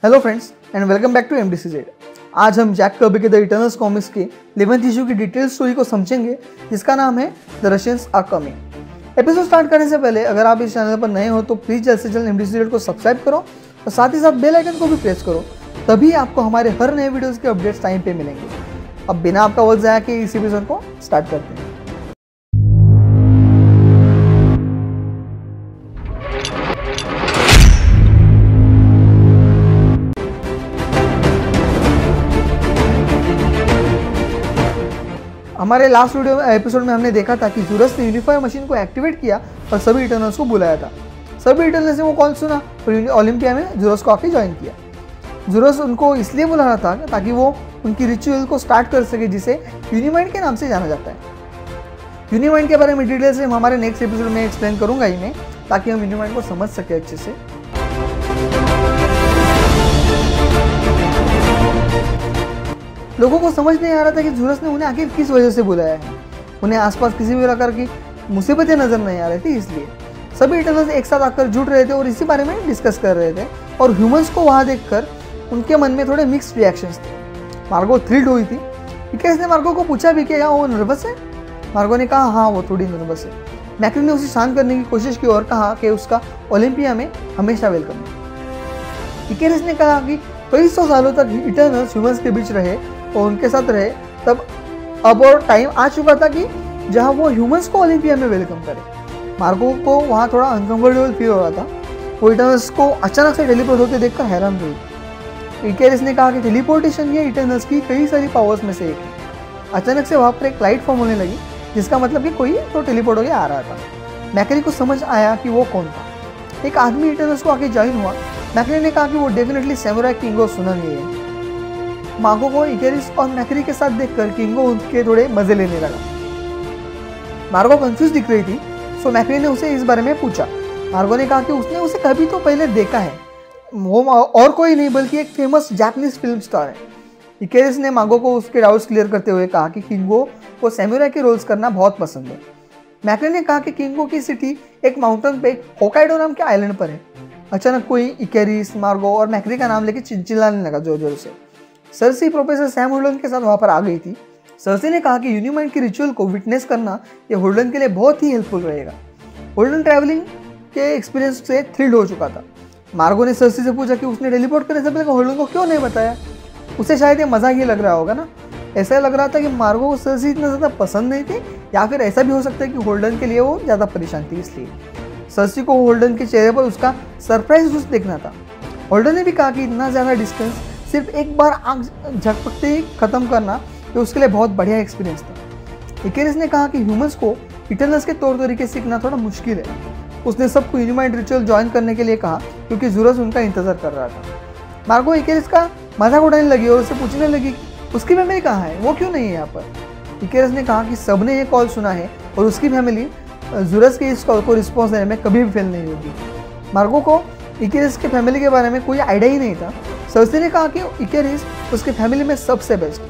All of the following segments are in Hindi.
Hello friends and welcome back to MDCZ। आज हम जैक कर्बी के द इटर्नल्स कॉमिक्स के 11th इशू की डिटेल स्टोरी को समझेंगे जिसका नाम है the Russians are coming. Episode start करने से पहले अगर आप इस चैनल पर नए हो तो प्लीज़ जल्द से जल्द MDCZ को सब्सक्राइब करो और साथ ही साथ बेल आइकन को भी प्रेस करो, तभी आपको हमारे हर नए वीडियोज़ के अपडेट्स टाइम पे मिलेंगे। अब बिना आपका वक्त ज़ाया किए इस एपिसोड को स्टार्ट करते हैं। हमारे लास्ट वीडियो एपिसोड में हमने देखा था कि ज़ूरस ने यूनिफायर मशीन को एक्टिवेट किया और सभी इटर्नल्स को बुलाया था। सभी इटर्नल्स ने वो कॉल सुना और ओलंपिया में ज़ूरस को आके ज्वाइन किया। ज़ूरस उनको इसलिए बुला रहा था ताकि वो उनकी रिचुअल को स्टार्ट कर सके जिसे यूनिमाइंड के नाम से जाना जाता है। यूनिमाइंड के बारे में डिटेल से हम हमारे नेक्स्ट एपिसोड में एक्सप्लेन करूंगा ही मैं, ताकि हम यूनिमाइंड को समझ सके अच्छे से। लोगों को समझ नहीं आ रहा था कि ज़ूरस ने उन्हें आखिर किस वजह से बुलाया है। उन्हें आसपास किसी भी प्रकार की मुसीबतें नजर नहीं आ रही थी, इसलिए सभी इटर्नल्स एक साथ आकर जुट रहे थे और इसी बारे में डिस्कस कर रहे थे। और ह्यूमंस को वहाँ देखकर उनके मन में थोड़े मिक्स्ड रिएक्शंस थे। मार्गो थ्रिल्ड हुई थी। इकेरिस ने मार्गो को पूछा भी कि वो नर्वस है। मार्गो ने कहा हाँ वो थोड़ी नर्वस है। मैकरी ने उसे शांत करने की कोशिश की और कहा कि उसका ओलंपिया में हमेशा वेलकम है। इकेरिस ने कहा कि कई सौ सालों तक इटर्नल्स ह्यूमंस के बीच रहे और उनके साथ रहे, तब अब और टाइम आ चुका था कि जहां वो ह्यूमंस को ओलंपिया में वेलकम करे। मार्गो को वहां थोड़ा अनकंफर्टेबल फील हो रहा था। वो इटर्नल्स को अचानक से टेलीपोर्ट होते देखकर हैरान हुई। इकेरिस ने कहा कि टेलीपोर्टेशन ये इटर्नल्स की कई सारी पावर्स में से एक है। अचानक से वहां पर एक लाइट फॉर्म होने लगी, जिसका मतलब कि कोई तो टेलीपोर्ट होकर आ रहा था। मैकरी को समझ आया कि वो कौन था। एक आदमी इटर्नल्स को आके ज्वाइन हुआ। मैकरी ने कहा कि वो डेफिनेटली सैमुराई किंगो सुनन ही है। मार्गो को इकेरिस और मैकरी के साथ देखकर किंगो उनके थोड़े मजे लेने लगा। मार्गो कंफ्यूज दिख रही थी, सो मैकरी ने उसे इस बारे में पूछा। मार्गो ने कहा कि उसने उसे कभी तो पहले देखा है, वो और कोई नहीं बल्कि एक फेमस जापानीज फिल्म स्टार है। इकेरिस ने मार्गो को उसके डाउट्स क्लियर करते हुए कहा कि किंगो को सैमुराई के रोल्स करना बहुत पसंद है। मैकरी ने कहा कि किंगो की सिटी एक माउंटेन पे होकाइडो नाम के आइलैंड पर है। अचानक कोई इकेरिस, मार्गो और मैकरी का नाम लेके चिल्लाने लगा जोर जोर से। सर्सी प्रोफेसर सैम होल्डन के साथ वहां पर आ गई थी। सर्सी ने कहा कि यूनिमाइंड की रिचुअल को विटनेस करना ये होल्डन के लिए बहुत ही हेल्पफुल रहेगा। होल्डन ट्रैवलिंग के एक्सपीरियंस से थ्रिल्ड हो चुका था। मार्गो ने सर्सी से पूछा कि उसने टेलीपोर्ट करने से पहले होल्डन को क्यों नहीं बताया। उसे शायद ये मजाक ही लग रहा होगा ना। ऐसा लग रहा था कि मार्गो को सर्सी इतना ज़्यादा पसंद नहीं थी, या फिर ऐसा भी हो सकता है कि होल्डन के लिए वो ज़्यादा परेशान थी। इसलिए सर्सी को होल्डन के चेहरे पर उसका सरप्राइज लुक देखना था। होल्डन ने भी कहा कि इतना ज़्यादा डिस्टेंस सिर्फ एक बार आग झपकते ही खत्म करना ये उसके लिए बहुत बढ़िया एक्सपीरियंस था। इकेरिस ने कहा कि ह्यूमंस को इटर्नल्स के तौर तरीके सीखना थोड़ा मुश्किल है। उसने सबको यूनिमाइंड रिचुअल ज्वाइन करने के लिए कहा क्योंकि ज़ूरस उनका इंतजार कर रहा था। मार्गो इकेरिस का मजाक उड़ाने लगी और उससे पूछने लगी उसकी फैमिली कहाँ है, वो क्यों नहीं है यहाँ पर। इकेरिस ने कहा कि सबने ये कॉल सुना है और उसकी फैमिली ज़ूरस के इस कॉल को रिस्पॉन्स देने में कभी भी फेल नहीं होगी। मार्गो को इकेरिस के फैमिली के बारे में कोई आइडिया ही नहीं था। सर्सी ने कहा कि इकेरिस उसके फैमिली में सबसे बेस्ट।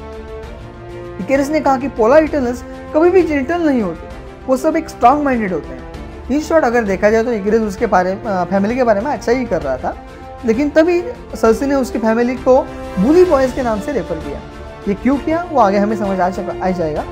इकेरिस ने कहा कि पोलर इटर्नल्स कभी भी जेंटल नहीं होते, वो सब एक स्ट्रांग माइंडेड होते हैं। इन शॉर्ट अगर देखा जाए तो इकेरिस उसके फैमिली के बारे में अच्छा ही कर रहा था, लेकिन तभी सर्सी ने उसकी फैमिली को बुली बॉयज के नाम से रेफर किया। ये क्यों किया वो आगे हमें समझ आ जाएगा।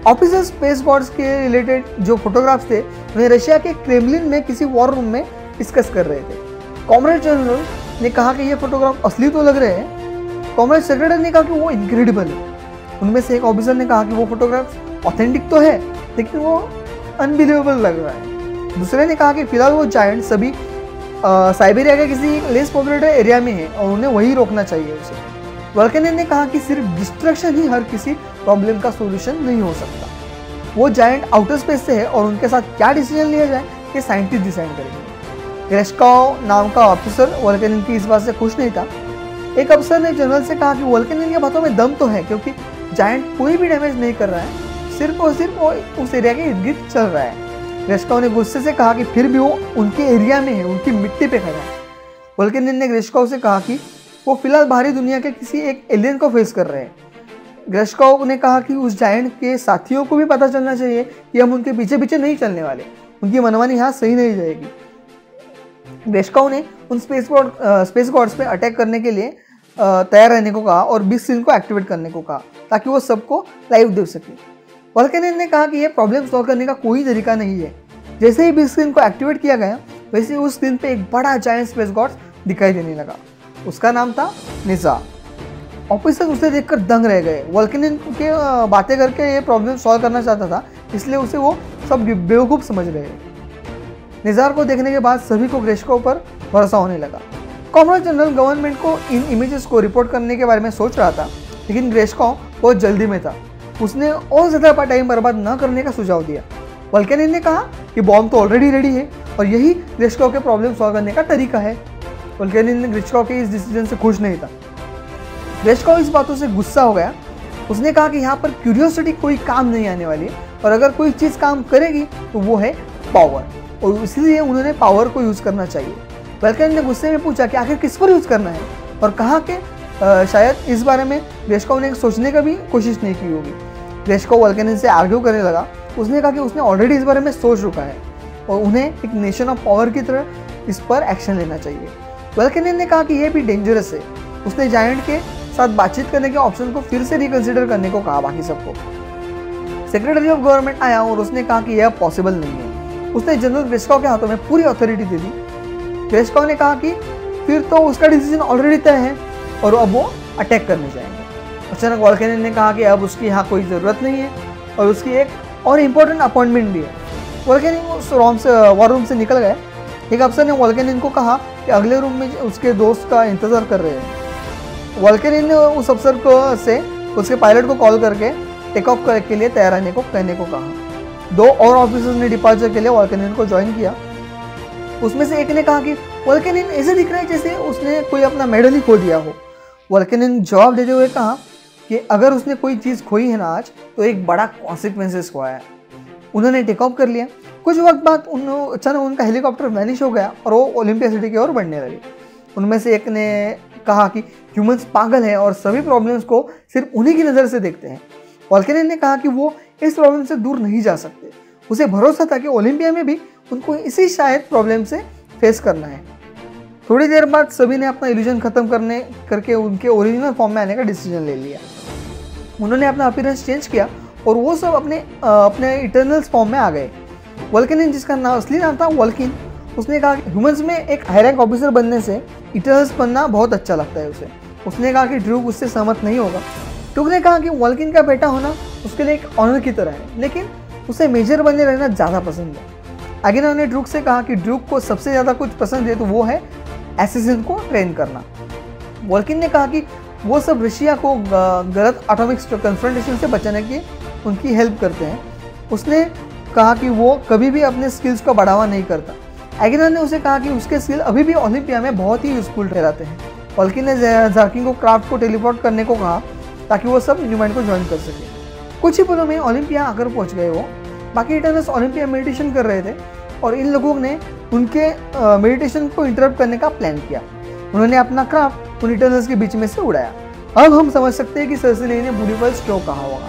ऑफिसर स्पेस गॉड्स के रिलेटेड जो फोटोग्राफ्स थे वे रशिया के क्रेमलिन में किसी वॉर रूम में डिस्कस कर रहे थे। कॉमरेड जनरल ने कहा कि ये फोटोग्राफ असली तो लग रहे हैं। कॉमरेड सेक्रेटरी ने कहा कि वो इनक्रेडिबल है। उनमें से एक ऑफिसर ने कहा कि वो फोटोग्राफ ऑथेंटिक तो है लेकिन वो अनबिलीवेबल लग रहा है। दूसरे ने कहा कि फिलहाल वो जायंट सभी साइबेरिया के किसी लेस पॉपुलेटेड एरिया में है और उन्हें वही रोकना चाहिए उसे। वल्केनियन ने कहा कि सिर्फ डिस्ट्रक्शन ही हर किसी प्रॉब्लम का सॉल्यूशन नहीं हो सकता। वो जायंट आउटर स्पेस से है और उनके साथ क्या डिसीजन लिया जाए ये साइंटिस्ट डिसाइड करेंगे। ग्रेशकोव नाम का ऑफिसर वल्केनियन की इस बात से खुश नहीं था। एक अफसर ने जनरल से कहा कि वल्केनियन के बातों में दम तो है क्योंकि जायंट कोई भी डैमेज नहीं कर रहा है, सिर्फ और सिर्फ वो उस एरिया के इर्द गिर्द चल रहा है। ग्रेशकोव ने गुस्से से कहा कि फिर भी वो उनके एरिया में है, उनकी मिट्टी पे खड़ा है। वल्केनियन ने ग्रेशकोव से कहा कि वो फिलहाल बाहरी दुनिया के किसी एक एलियन को फेस कर रहे हैं। ग्रेशकोव ने कहा कि उस जायंट के साथियों को भी पता चलना चाहिए कि हम उनके पीछे पीछे नहीं चलने वाले, उनकी मनमानी यहाँ सही नहीं जाएगी। ग्रेस्काउ ने उन स्पेस गॉड्स पे अटैक करने के लिए तैयार रहने को कहा और बिग स्क्रीन को एक्टिवेट करने को कहा ताकि वो सबको लाइव देख सके। वोल्केनियन ने कहा कि यह प्रॉब्लम सॉल्व करने का कोई तरीका नहीं है। जैसे ही बिग स्क्रीन को एक्टिवेट किया गया वैसे ही उस स्क्रीन पे एक बड़ा जायंट स्पेस गॉड दिखाई देने लगा। उसका नाम था निजा। ऑफिसर उसे देखकर दंग रह गए। वोल्केनियन के बातें करके ये प्रॉब्लम सॉल्व करना चाहता था, इसलिए उसे वो सब बेवकूफ़ समझ रहे। निजार को देखने के बाद सभी को ग्रेस्काउ पर भरोसा होने लगा। कॉमनर जनरल गवर्नमेंट को इन इमेजेस को रिपोर्ट करने के बारे में सोच रहा था, लेकिन ग्रेस्काउ बहुत जल्दी में था। उसने और ज़्यादा टाइम बर्बाद न करने का सुझाव दिया। वोल्केनियन ने कहा कि बॉम्ब तो ऑलरेडी रेडी है और यही ग्रेस्काउ के प्रॉब्लम सॉल्व करने का तरीका है। वोल्केनियन ग्रेस्काउ के इस डिसीजन से खुश नहीं था। ग्रेस्काउ इस बातों से गुस्सा हो गया। उसने कहा कि यहाँ पर क्यूरियोसिटी कोई काम नहीं आने वाली है और अगर कोई चीज़ काम करेगी तो वो है पावर, और इसलिए उन्होंने पावर को यूज़ करना चाहिए। वोल्केनियन ने गुस्से में पूछा कि आखिर किस पर यूज़ करना है, और कहा कि शायद इस बारे में ग्रेस्काउ ने सोचने का भी कोशिश नहीं की होगी। ग्रेस्काउ वोल्केनियन से आर्ग्यू करने लगा। उसने कहा कि उसने ऑलरेडी इस बारे में सोच चुका है और उन्हें एक नेशन ऑफ पावर की तरह इस पर एक्शन लेना चाहिए। वोल्केनियन ने कहा कि यह भी डेंजरस है। उसने जायंट के साथ बातचीत करने के ऑप्शन को फिर से रिकंसिडर करने को कहा बाकी सबको। सेक्रेटरी ऑफ गवर्नमेंट आया और उसने कहा कि यह पॉसिबल नहीं है। उसने जनरल ग्रेस्काउ के हाथों में पूरी अथॉरिटी दे दी। ग्रेस्काउ ने कहा कि फिर तो उसका डिसीजन ऑलरेडी तय है और अब वो अटैक करने जाएंगे। अचानक वोल्केनियन ने कहा कि अब उसकी यहाँ कोई ज़रूरत नहीं है और उसकी एक और इम्पोर्टेंट अपॉइंटमेंट भी है। वोल्केनियन उस वॉर रूम से निकल गए। एक अफसर ने वोल्केनियन को कहा कि अगले रूम में उसके दोस्त का इंतज़ार कर रहे हैं। वोल्केनियन ने उस अफसर को से उसके पायलट को कॉल करके टेक ऑफ के लिए तैयार रहने को कहने को कहा। 2 और ऑफिसर्स ने डिपार्चर के लिए वोल्केनियन को ज्वाइन किया। उसमें से एक ने कहा कि वोल्केनियन ऐसे दिख रहा है जैसे उसने कोई अपना मेडल ही खो दिया हो। वोल्केनियन जवाब देते हुए कहा कि अगर उसने कोई चीज़ खोई है ना आज, तो एक बड़ा कॉन्सिक्वेंसेस खोया है। उन्होंने टेक ऑफ कर लिया। कुछ वक्त बाद अचानक उनका हेलीकॉप्टर वैनिश हो गया और वो ओलंपिया सिटी की ओर बढ़ने लगे। उनमें से एक ने कहा कि ह्यूमंस पागल है और सभी प्रॉब्लम्स को सिर्फ उन्हीं की नज़र से देखते हैं। वोल्केनियन ने कहा कि वो इस प्रॉब्लम से दूर नहीं जा सकते। उसे भरोसा था कि ओलंपिया में भी उनको इसी शायद प्रॉब्लम से फेस करना है। थोड़ी देर बाद सभी ने अपना इल्यूजन खत्म करके उनके ओरिजिनल फॉर्म में आने का डिसीजन ले लिया। उन्होंने अपना अपीयरेंस चेंज किया और वो सब अपने इटर्नल्स फॉर्म में आ गए। वोल्केनियन, जिसका असली नाम था वोल्किन, उसने कहा कि ह्यूमंस में एक हाई रैंक ऑफिसर बनने से इटर्नल्स बनना बहुत अच्छा लगता है उसे। उसने कहा कि ड्रूक उससे सहमत नहीं होगा। ड्रूक ने कहा कि वोल्किन का बेटा होना उसके लिए एक ऑनर की तरह है, लेकिन उसे मेजर बने रहना ज़्यादा पसंद है। अगेना ने ड्रूक से कहा कि ड्रूक को सबसे ज़्यादा कुछ पसंद है तो वो है एसिसिन को ट्रेन करना। वोल्किन ने कहा कि वो सब रशिया को गलत एटॉमिक कन्फ्रंटेशन से बचाने की उनकी हेल्प करते हैं। उसने कहा कि वो कभी भी अपने स्किल्स को बढ़ावा नहीं करता। एगेना ने उसे कहा कि उसके स्किल अभी भी ओलंपिया में बहुत ही यूजफुल ठहराते हैं। वोल्किन ने जार्किन को क्राफ्ट को टेलीपोर्ट करने को कहा ताकि वो सब न्यूमैंड को ज्वाइन कर सके। कुछ ही पलों में ओलंपिया आकर पहुंच गए वो। बाकी इटर्नल्स ओलंपिया मेडिटेशन कर रहे थे और इन लोगों ने उनके मेडिटेशन को इंटरप्ट करने का प्लान किया। उन्होंने अपना क्राफ्ट उन इटर्नल्स के बीच में से उड़ाया। अब हम समझ सकते हैं कि सर्सिनी ने ब्यूटीफुल क्यों कहा होगा।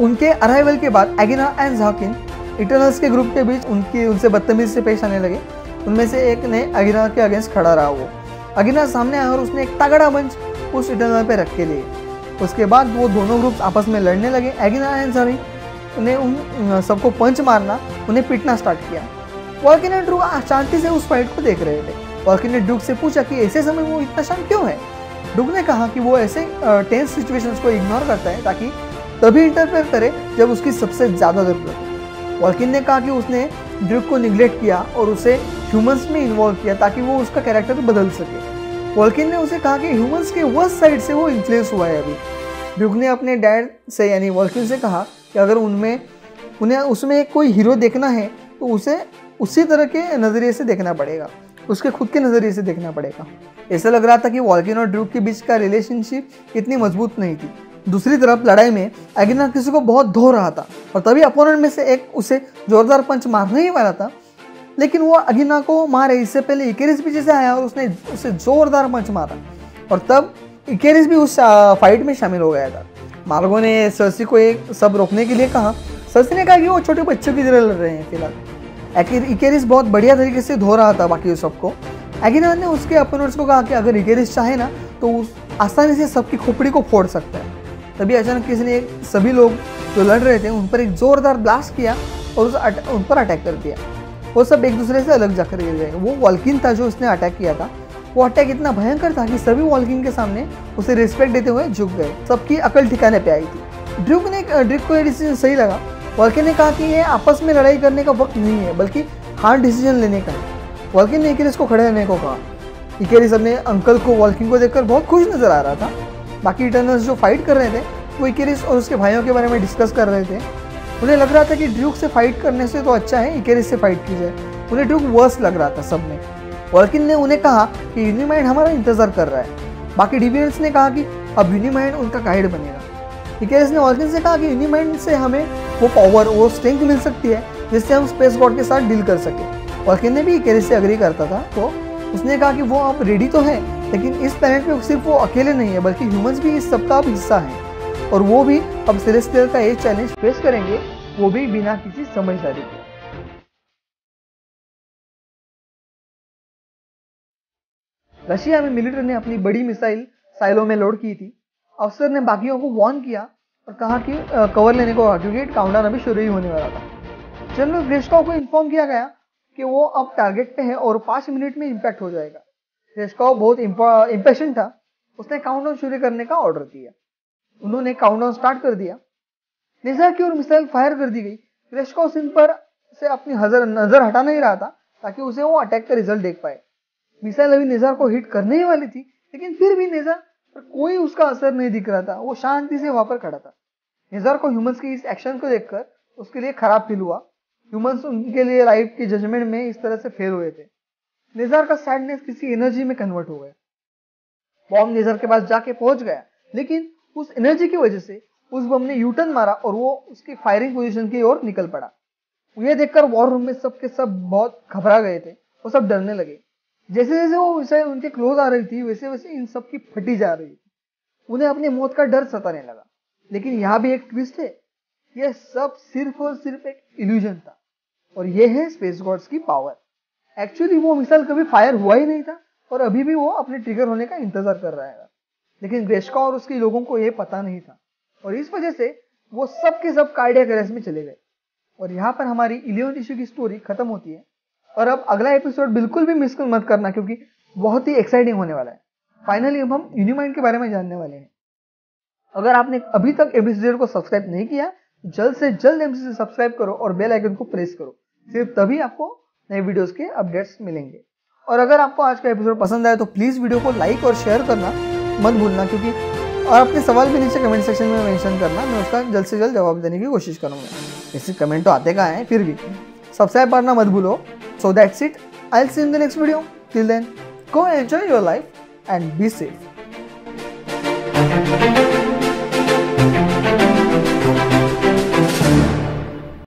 उनके अराइवल के बाद एगेना एंड जार्किन इटर्नल्स के ग्रुप के बीच उनसे बदतमीजी से पेश आने लगे। उनमें से एक ने अगेना के अगेंस्ट खड़ा रहा। वो अगेना सामने आया और उसने एक तगड़ा बंच उस इटर्नल पे रख के लिए। उसके बाद वो दोनों ग्रुप्स आपस में लड़ने लगे। एगेना एंड जार्किन ने उन सबको पंच मारना, उन्हें पीटना स्टार्ट किया। वोल्किन और ड्रूक शांति से उस फाइट को देख रहे थे। वोल्किन ने ड्रूक से पूछा कि ऐसे समय वो इतना शांत क्यों है। ड्रूक ने कहा कि वो ऐसे टेंस सिचुएशंस को इग्नोर करता है ताकि तभी इंटरफेयर करे जब उसकी सबसे ज़्यादा ज़रूरत हो। वोल्किन ने कहा कि उसने ड्रूक को निगलेक्ट किया और उसे ह्यूमंस में इन्वॉल्व किया ताकि वो उसका कैरेक्टर बदल सके। वोल्किन ने उसे कहा कि ह्यूमंस के वर्स्ट साइड से वो इन्फ्लुएंस हुआ है अभी। ड्रूक ने अपने डैड से यानी वोल्किन से कहा कि अगर उन्हें उसमें कोई हीरो देखना है तो उसे उसी तरह के नज़रिए से देखना पड़ेगा, उसके खुद के नज़रिए से देखना पड़ेगा। ऐसा लग रहा था कि वोल्किन और ड्रूक के बीच का रिलेशनशिप इतनी मजबूत नहीं थी। दूसरी तरफ लड़ाई में एगेना किसी को बहुत धो रहा था और तभी अपोनेंट में से एक उसे जोरदार पंच मारने ही वाला था, लेकिन वो एगेना को मारे इससे पहले इकेरिस पीछे से आया और उसने उसे जोरदार पंच मारा और तब इकेरिस भी उस फाइट में शामिल हो गया था। मार्गो ने सर्सी को एक सब रोकने के लिए कहा। सर्सी ने कहा कि वो छोटे बच्चों की तरह लड़ रहे हैं फिलहाल। इकेरिस बहुत बढ़िया तरीके से धो रहा था बाकी सबको। एगिनार ने उसके अपोनेंट्स को कहा कि अगर इकेरिस चाहे ना तो आसानी से सबकी खोपड़ी को फोड़ सकता है। तभी अचानक किसी ने सभी लोग जो लड़ रहे थे उन पर एक जोरदार ब्लास्ट किया और उन पर अटैक कर दिया। वो सब एक दूसरे से अलग जाकर गिर गए। वो वॉल्किन था जो उसने अटैक किया था। वो अटैक इतना भयंकर था कि सभी वॉल्किन के सामने उसे रिस्पेक्ट देते हुए झुक गए। सबकी अकल ठिकाने पे आई थी। ड्रूक को ये डिसीजन सही लगा। वॉल्किन ने कहा कि ये आपस में लड़ाई करने का वक्त नहीं है बल्कि हार्ड डिसीजन लेने का है। वॉल्किन ने इकेरिस को खड़े रहने को कहा। इकेरिस अपने अंकल को वॉल्किन को देखकर बहुत खुश नजर आ रहा था। बाकी इटर्नल्स जो फाइट कर रहे थे वो इकेरिस और उसके भाइयों के बारे में डिस्कस कर रहे थे। उन्हें लग रहा था कि ड्रूक से फाइट करने से तो अच्छा है इकेरिस से फाइट की जाए। उन्हें ड्रूक वर्स लग रहा था सब में। वॉल्किन ने उन्हें कहा कि यूनिमाइंड हमारा इंतजार कर रहा है। बाकी डिवियंट्स ने कहा कि अब यूनिमाइंड उनका गाइड बनेगा। इकेरिस ने वॉल्किन से कहा कि यूनिमाइंड से हमें वो पावर वो स्ट्रेंथ मिल सकती है जिससे हम स्पेस गॉड के साथ डील कर सके। वॉल्किन ने भी इकेरिस से एग्री करता था तो उसने कहा कि वो अब रेडी तो है लेकिन इस प्लैनेट पे सिर्फ वो अकेले नहीं है बल्कि ह्यूमंस भी इस सबका अब हिस्सा है और वो भी अब सेलेस्टियल का एक चैलेंज फेस करेंगे, वो भी बिना किसी समझदारी के। रशिया में मिलिट्री ने अपनी बड़ी मिसाइल साइलो में लोड की थी। अफसर ने बाकियों को वार्न किया और कहा कि कवर लेने को, क्योंकि काउंटडाउन अभी शुरू ही होने वाला था। जनरल ग्रेशकॉव को इन्फॉर्म किया गया कि वो अब टारगेट पे है और 5 मिनट में इम्पैक्ट हो जाएगा। ग्रेशकॉव बहुत इम्पेशेंट था। उसने काउंटडाउन शुरू करने का ऑर्डर दिया। उन्होंने काउंटडाउन स्टार्ट कर दिया। निज़ार की ओर मिसाइल फायर कर दी गई। ग्रेशकॉव सिंह पर से अपनी नजर हटा नहीं रहा था ताकि उसे वो अटैक का रिजल्ट देख पाए। मिसाइल अभी निज़ार को हिट करने ही वाली थी लेकिन फिर भी निज़ार पर कोई उसका असर नहीं दिख रहा था। वो शांति से वहां पर खड़ा था। निज़ार को ह्यूमंस की इस एक्शन को देखकर उसके लिए खराब फील हुआ। ह्यूमंस उनके लिए लाइफ की जजमेंट में इस तरह से फेल हुए थे। निज़ार का सैडनेस किसी एनर्जी में कन्वर्ट हो गया। बॉम्ब निज़ार के पास जाके पहुंच गया लेकिन उस एनर्जी की वजह से उस बम ने यूटर्न मारा और वो उसकी फायरिंग पोजीशन की ओर निकल पड़ा। ये देखकर वॉर रूम में सब के सब बहुत घबरा गए थे। वो सब डरने लगे। जैसे जैसे वो मिसाइल उनके क्लोज आ रही थी वैसे वैसे इन सब की फटी जा रही थी। उन्हें अपनी मौत का डर सताने लगा। लेकिन यहाँ भी एक ट्विस्ट है। यह सब सिर्फ और सिर्फ एक इल्यूजन था और यह है स्पेस गॉड्स की पावर। एक्चुअली वो मिसाइल कभी फायर हुआ ही नहीं था और अभी भी वो अपने ट्रिगर होने का इंतजार कर रहा है। लेकिन ग्रेशकॉव और उसके लोगों को यह पता नहीं था और इस वजह से वो सब के सब कार्डियक अरेस्ट में चले गए। और यहाँ पर हमारी 11th इशू की स्टोरी खत्म होती है। और अब अगला एपिसोड बिल्कुल भी मिस मत करना क्योंकि बहुत ही एक्साइटिंग होने वाला है। फाइनली अब हम यूनिमाइंड के बारे में जानने वाले हैं। अगर आपने अभी तक एमसीसी को सब्सक्राइब नहीं किया जल्द से जल्द एमसीसी सब्सक्राइब करो और बेल आइकन को प्रेस करो। सिर्फ तभी आपको नए वीडियोस के अपडेट्स मिलेंगे। और अगर आपको आज का एपिसोड पसंद आए तो प्लीज वीडियो को लाइक और शेयर करना मत भूलना क्योंकि और अपने सवाल भी नीचे कमेंट सेक्शन में मेंशन करना। मैं उसका जल्द से जल्द जवाब देने की कोशिश करूंगा। ऐसे कमेंट तो आते कहाँ हैं फिर भी सब्सक्राइब करना मत भूलो। So that's it. I will see you in the next video. Till then go enjoy your life and be safe.